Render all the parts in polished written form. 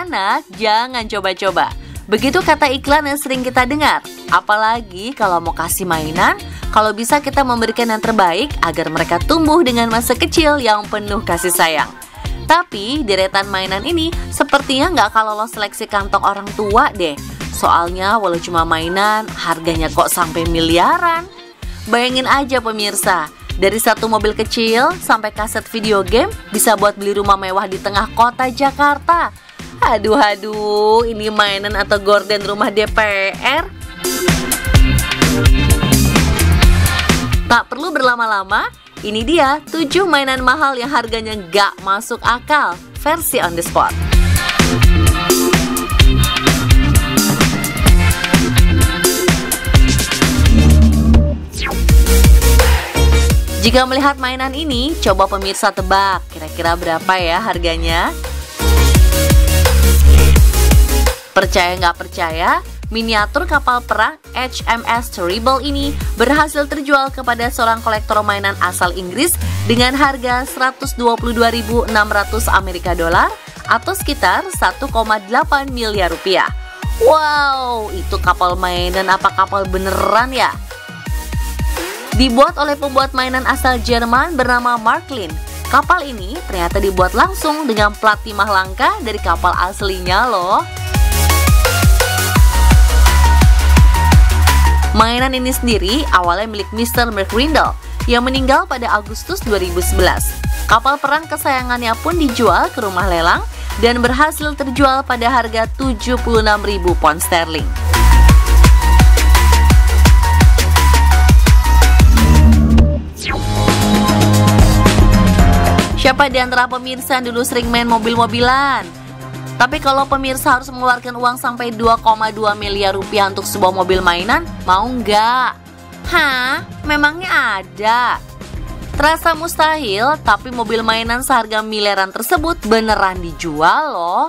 anak, jangan coba-coba. Begitu kata iklan yang sering kita dengar. Apalagi kalau mau kasih mainan, kalau bisa kita memberikan yang terbaik agar mereka tumbuh dengan masa kecil yang penuh kasih sayang. Tapi deretan mainan ini sepertinya nggak kalah lolos seleksi kantong orang tua deh. Soalnya walau cuma mainan, harganya kok sampai miliaran. Bayangin aja pemirsa, dari satu mobil kecil sampai kaset video game bisa buat beli rumah mewah di tengah kota Jakarta. Aduh, ini mainan atau gorden rumah DPR? Tak perlu berlama-lama, ini dia 7 mainan mahal yang harganya gak masuk akal, versi on the spot. Jika melihat mainan ini, coba pemirsa tebak, kira-kira berapa ya harganya? Percaya nggak percaya, miniatur kapal perang HMS Terrible ini berhasil terjual kepada seorang kolektor mainan asal Inggris dengan harga 122.600 Amerika dolar atau sekitar 1,8 miliar rupiah. Wow, itu kapal mainan apa kapal beneran ya? Dibuat oleh pembuat mainan asal Jerman bernama Marklin. Kapal ini ternyata dibuat langsung dengan plat timah langka dari kapal aslinya loh. Mainan ini sendiri awalnya milik Mr. McGrindle yang meninggal pada Agustus 2011. Kapal perang kesayangannya pun dijual ke rumah lelang dan berhasil terjual pada harga 76.000 pound sterling. Siapa di antara pemirsa yang dulu sering main mobil-mobilan? Tapi kalau pemirsa harus mengeluarkan uang sampai 2,2 miliar rupiah untuk sebuah mobil mainan, mau nggak? Hah? Memangnya ada? Terasa mustahil, tapi mobil mainan seharga miliaran tersebut beneran dijual loh.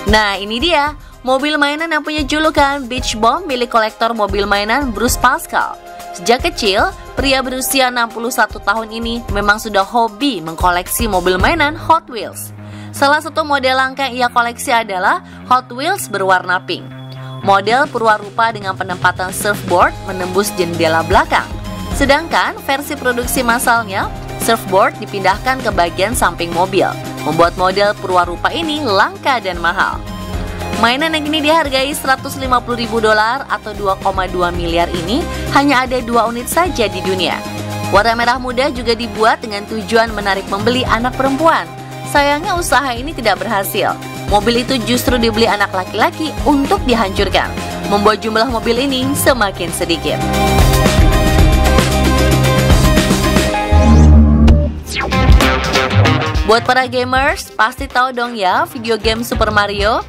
Nah ini dia, mobil mainan yang punya julukan Beach Bomb milik kolektor mobil mainan Bruce Pascal. Sejak kecil, pria berusia 61 tahun ini memang sudah hobi mengkoleksi mobil mainan Hot Wheels. Salah satu model langka yang ia koleksi adalah Hot Wheels berwarna pink. Model purwarupa dengan penempatan surfboard menembus jendela belakang. Sedangkan versi produksi massalnya, surfboard dipindahkan ke bagian samping mobil, membuat model purwarupa ini langka dan mahal. Mainan yang kini dihargai 150.000 dolar atau 2,2 miliar ini hanya ada 2 unit saja di dunia. Warna merah muda juga dibuat dengan tujuan menarik pembeli anak perempuan. Sayangnya usaha ini tidak berhasil. Mobil itu justru dibeli anak laki-laki untuk dihancurkan, membuat jumlah mobil ini semakin sedikit. Buat para gamers, pasti tahu dong ya video game Super Mario.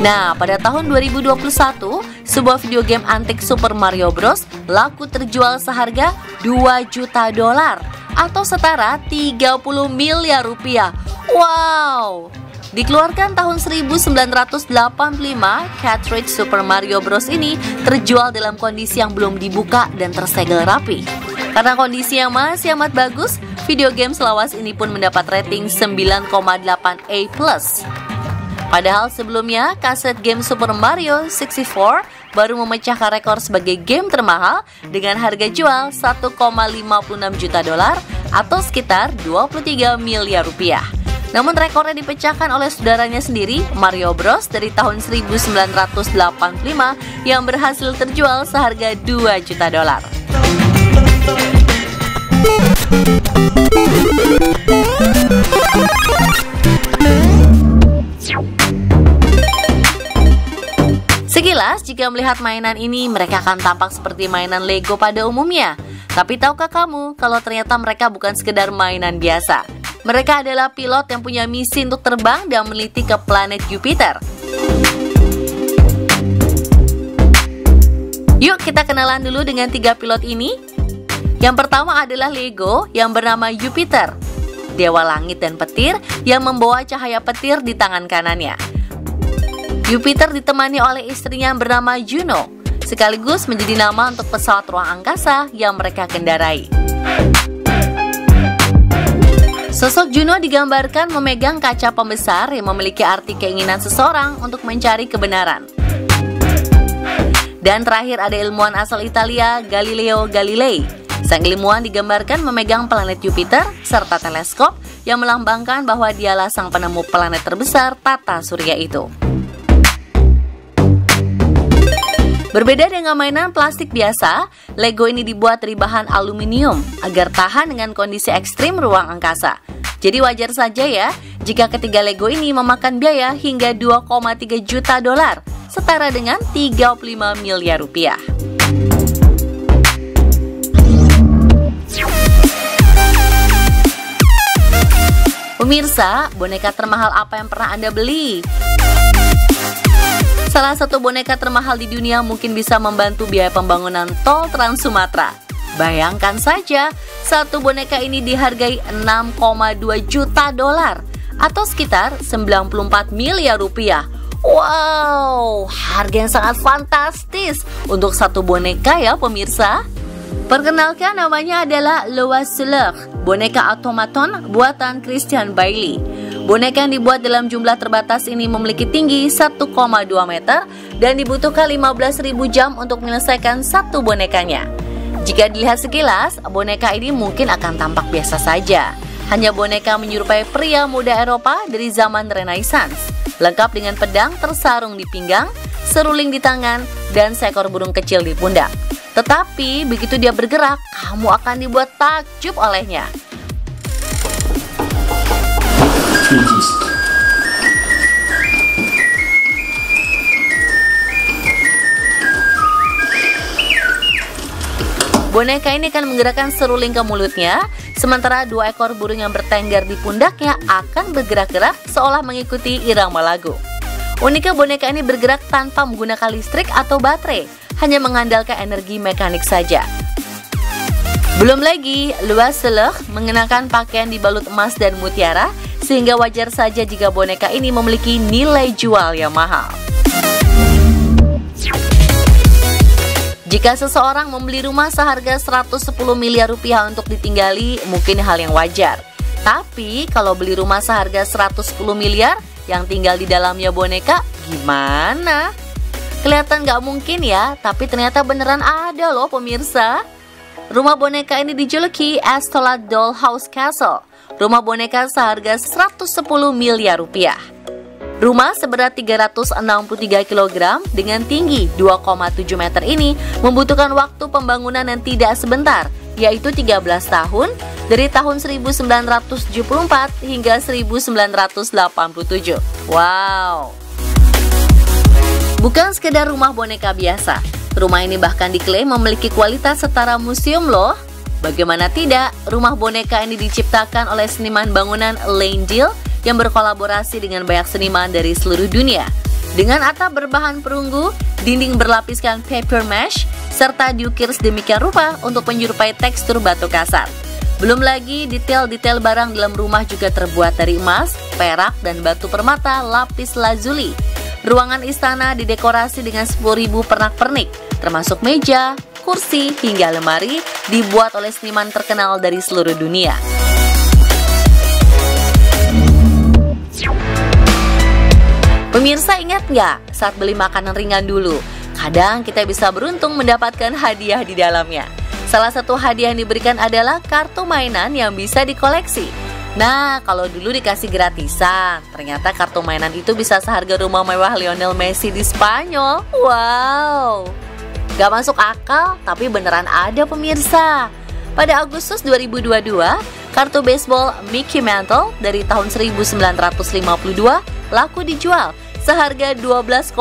Nah, pada tahun 2021, sebuah video game antik Super Mario Bros. Laku terjual seharga 2 juta dolar atau setara 30 miliar rupiah. Wow! Dikeluarkan tahun 1985, cartridge Super Mario Bros. Ini terjual dalam kondisi yang belum dibuka dan tersegel rapi. Karena kondisi yang masih amat bagus, video game selawas ini pun mendapat rating 9,8 A+. Padahal sebelumnya, kaset game Super Mario 64 baru memecahkan rekor sebagai game termahal dengan harga jual 1,56 juta dolar atau sekitar 23 miliar rupiah. Namun rekornya dipecahkan oleh saudaranya sendiri, Mario Bros. Dari tahun 1985 yang berhasil terjual seharga 2 juta dolar. Sekilas, jika melihat mainan ini, mereka akan tampak seperti mainan Lego pada umumnya. Tapi tahukah kamu kalau ternyata mereka bukan sekedar mainan biasa? Mereka adalah pilot yang punya misi untuk terbang dan meneliti ke planet Jupiter. Yuk kita kenalan dulu dengan 3 pilot ini. Yang pertama adalah Lego yang bernama Jupiter, dewa langit dan petir yang membawa cahaya petir di tangan kanannya. Jupiter ditemani oleh istrinya yang bernama Juno, sekaligus menjadi nama untuk pesawat ruang angkasa yang mereka kendarai. Sosok Juno digambarkan memegang kaca pembesar yang memiliki arti keinginan seseorang untuk mencari kebenaran. Dan terakhir ada ilmuwan asal Italia, Galileo Galilei. Sang ilmuwan digambarkan memegang planet Jupiter serta teleskop yang melambangkan bahwa dialah sang penemu planet terbesar tata surya itu. Berbeda dengan mainan plastik biasa, Lego ini dibuat dari bahan aluminium agar tahan dengan kondisi ekstrim ruang angkasa. Jadi wajar saja ya jika ketiga Lego ini memakan biaya hingga 2,3 juta dolar, setara dengan 35 miliar rupiah. Pemirsa, boneka termahal apa yang pernah Anda beli? Salah satu boneka termahal di dunia mungkin bisa membantu biaya pembangunan tol Trans Sumatera. Bayangkan saja, satu boneka ini dihargai 6,2 juta dolar atau sekitar 94 miliar rupiah. Wow, harga yang sangat fantastis untuk satu boneka ya pemirsa. Perkenalkan, namanya adalah Loa Sulek, boneka otomaton buatan Christian Bailey. Boneka yang dibuat dalam jumlah terbatas ini memiliki tinggi 1,2 meter dan dibutuhkan 15.000 jam untuk menyelesaikan satu bonekanya. Jika dilihat sekilas, boneka ini mungkin akan tampak biasa saja. Hanya boneka menyerupai pria muda Eropa dari zaman Renaissance, lengkap dengan pedang tersarung di pinggang, seruling di tangan, dan seekor burung kecil di pundak. Tetapi begitu dia bergerak, kamu akan dibuat takjub olehnya. Boneka ini akan menggerakkan seruling ke mulutnya, sementara dua ekor burung yang bertengger di pundaknya akan bergerak-gerak seolah mengikuti irama lagu. Uniknya boneka ini bergerak tanpa menggunakan listrik atau baterai, hanya mengandalkan energi mekanik saja. Belum lagi, Loa Sulek mengenakan pakaian dibalut emas dan mutiara, sehingga wajar saja jika boneka ini memiliki nilai jual yang mahal. Jika seseorang membeli rumah seharga 110 miliar rupiah untuk ditinggali, mungkin hal yang wajar. Tapi kalau beli rumah seharga 110 miliar yang tinggal di dalamnya boneka, gimana? Kelihatan gak mungkin ya, tapi ternyata beneran ada loh pemirsa. Rumah boneka ini dijuluki Astola Dollhouse Castle. Rumah boneka seharga 110 miliar rupiah. Rumah seberat 363 kg dengan tinggi 2,7 meter ini membutuhkan waktu pembangunan yang tidak sebentar, yaitu 13 tahun dari tahun 1974 hingga 1987. Wow! Bukan sekedar rumah boneka biasa, rumah ini bahkan diklaim memiliki kualitas setara museum loh. Bagaimana tidak, rumah boneka ini diciptakan oleh seniman bangunan Lane Deal yang berkolaborasi dengan banyak seniman dari seluruh dunia. Dengan atap berbahan perunggu, dinding berlapiskan paper mesh, serta diukir sedemikian rupa untuk menyerupai tekstur batu kasar. Belum lagi detail-detail barang dalam rumah juga terbuat dari emas, perak, dan batu permata lapis lazuli. Ruangan istana didekorasi dengan 10.000 pernak-pernik, termasuk meja, kursi, hingga lemari dibuat oleh seniman terkenal dari seluruh dunia. Pemirsa, ingat nggak saat beli makanan ringan dulu? Kadang kita bisa beruntung mendapatkan hadiah di dalamnya. Salah satu hadiah yang diberikan adalah kartu mainan yang bisa dikoleksi. Nah, kalau dulu dikasih gratisan, ternyata kartu mainan itu bisa seharga rumah mewah Lionel Messi di Spanyol. Wow! Gak masuk akal, tapi beneran ada pemirsa. Pada Agustus 2022, kartu baseball Mickey Mantle dari tahun 1952 laku dijual seharga 12,6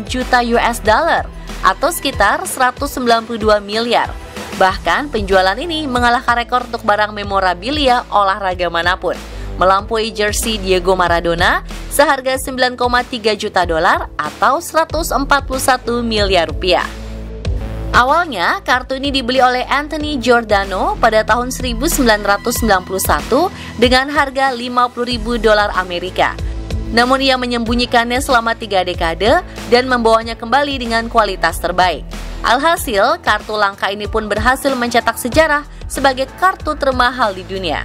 juta US dollar atau sekitar 192 miliar. Bahkan penjualan ini mengalahkan rekor untuk barang memorabilia olahraga manapun, melampaui jersey Diego Maradona seharga 9,3 juta dolar atau 141 miliar rupiah. Awalnya, kartu ini dibeli oleh Anthony Giordano pada tahun 1991 dengan harga 50.000 dolar Amerika. Namun ia menyembunyikannya selama 3 dekade dan membawanya kembali dengan kualitas terbaik. Alhasil, kartu langka ini pun berhasil mencetak sejarah sebagai kartu termahal di dunia.